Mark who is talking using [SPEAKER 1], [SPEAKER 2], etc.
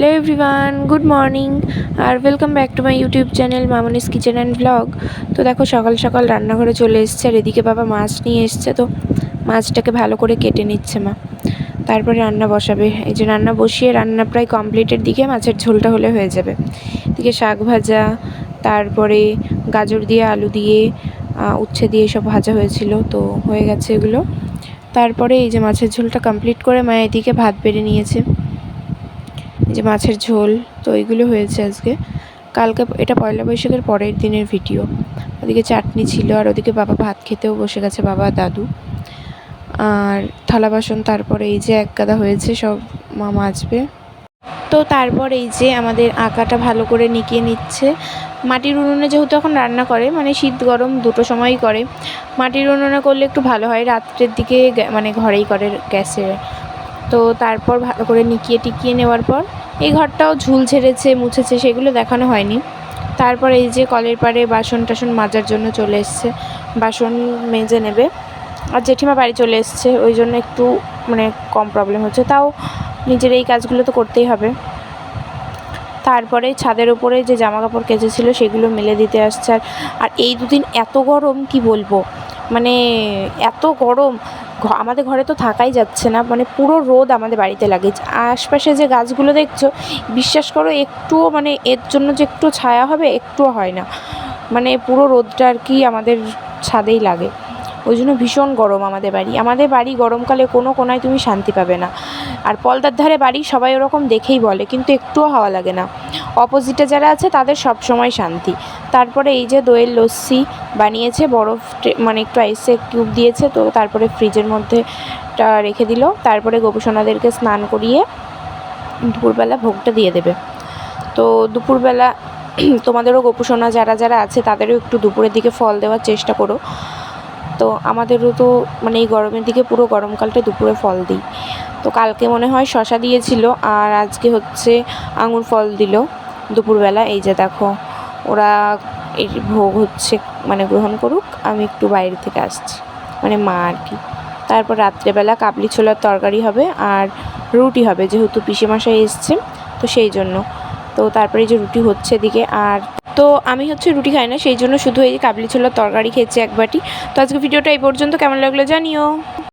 [SPEAKER 1] Hello everyone, good morning আর welcome back to my YouTube channel Mamoni's kitchen and blog. তো দেখো সকাল সকাল রান্নাঘরে চলে এসছে আর এদিকে বাবা মাছ নিয়ে এসছে, তো মাছটাকে ভালো করে কেটে নিচ্ছে মা। তারপরে রান্না বসাবে। এই যে রান্না বসিয়ে রান্না প্রায় কমপ্লিটের দিকে, মাছের ঝোলটা হলে হয়ে যাবে। এদিকে শাক ভাজা, তারপরে গাজর দিয়ে আলু দিয়ে উচ্ছে দিয়ে সব ভাজা হয়েছিল, তো হয়ে গেছে এগুলো। তারপরে এই যে মাছের ঝোলটা কমপ্লিট করে মা এদিকে ভাত বেড়ে নিয়েছে। এই যে মাছের ঝোল, তো এইগুলো হয়েছে আজকে। কালকে এটা পয়লা বৈশাখের পরের দিনের ভিডিও। ওদিকে চাটনি ছিল আর ওদিকে বাবা ভাত খেতেও বসে গেছে, বাবা দাদু। আর থালা বাসন তারপরে এই যে এক গাদা হয়েছে, সব মা মাজবে। তো তারপর এই যে আমাদের আঁকাটা ভালো করে নিকিয়ে নিচ্ছে। মাটির উনুনে যেহেতু এখন রান্না করে, মানে শীত গরম দুটো সময়ই করে। মাটির উনুনে করলে একটু ভালো হয়, রাত্রের দিকে মানে ঘরেই করে গ্যাসে। তো তারপর ভালো করে নিকিয়ে টিকিয়ে নেওয়ার পর এই ঘরটাও ঝুল ঝেড়েছে মুছেছে, সেগুলো দেখানো হয়নি। তারপর এই যে কলের পাড়ে বাসন টাসন মাজার জন্য চলে এসছে, বাসন মেজে নেবে। আর জেঠিমা বাড়ি চলে এসছে, ওই জন্য একটু মানে কম প্রবলেম হচ্ছে, তাও নিজের এই কাজগুলো তো করতেই হবে। তারপরে ছাদের উপরে যে জামা কাপড় কেচেছিল সেগুলো মেলে দিতে আসছে। আর এই দুদিন এত গরম কি বলবো, মানে এত গরম, আমাদের ঘরে তো থাকাই যাচ্ছে না, মানে পুরো রোদ আমাদের বাড়িতে লাগে। আশপাশে যে গাছগুলো দেখছো, বিশ্বাস করো একটুও মানে এর জন্য যে একটু ছায়া হবে একটুও হয় না, মানে পুরো রোদটা আর কি আমাদের ছাদেই লাগে। ওই জন্য ভীষণ গরম আমাদের বাড়ি গরমকালে কোনো কোনায় তুমি শান্তি পাবে না। আর পলদার ধারে বাড়ি সবাই ওরকম দেখেই বলে, কিন্তু একটুও হাওয়া লাগে না। অপোজিটে যারা আছে তাদের সব সময় শান্তি। তারপরে এই যে দইয়ের লস্যি বানিয়েছে, বরফ মানে একটু আইসে কিউব দিয়েছে, তো তারপরে ফ্রিজের মধ্যে রেখে দিল। তারপরে গোপুসোনাদেরকে স্নান করিয়ে দুপুরবেলা ভোগটা দিয়ে দেবে। তো দুপুরবেলা তোমাদেরও গোপুসোনা যারা যারা আছে তাদেরও একটু দুপুরের দিকে ফল দেওয়ার চেষ্টা করো। তো আমাদেরও তো মানে এই গরমের দিকে পুরো গরমকালটা দুপুরে ফল দিই। তো কালকে মনে হয় শশা দিয়েছিল, আর আজকে হচ্ছে আঙুর ফল দিল দুপুরবেলা। এই যে দেখো ওরা এই ভোগ হচ্ছে, মানে গ্রহণ করুক, আমি একটু বাইরে থেকে আসছি, মানে মা আর কি। তারপর রাত্রেবেলা কাবলি ছোলার তরকারি হবে আর রুটি হবে, যেহেতু পিসেমশাই এসছে তো সেই জন্য। তো তারপরে যে রুটি হচ্ছে এদিকে, আর তো আমি হচ্ছে রুটি খাই না, সেই জন্য শুধু এই কাবলি ছোলার তরকারি খেয়েছি এক বাটি। তো আজকে ভিডিওটা এই পর্যন্ত, কেমন লাগলো জানিও।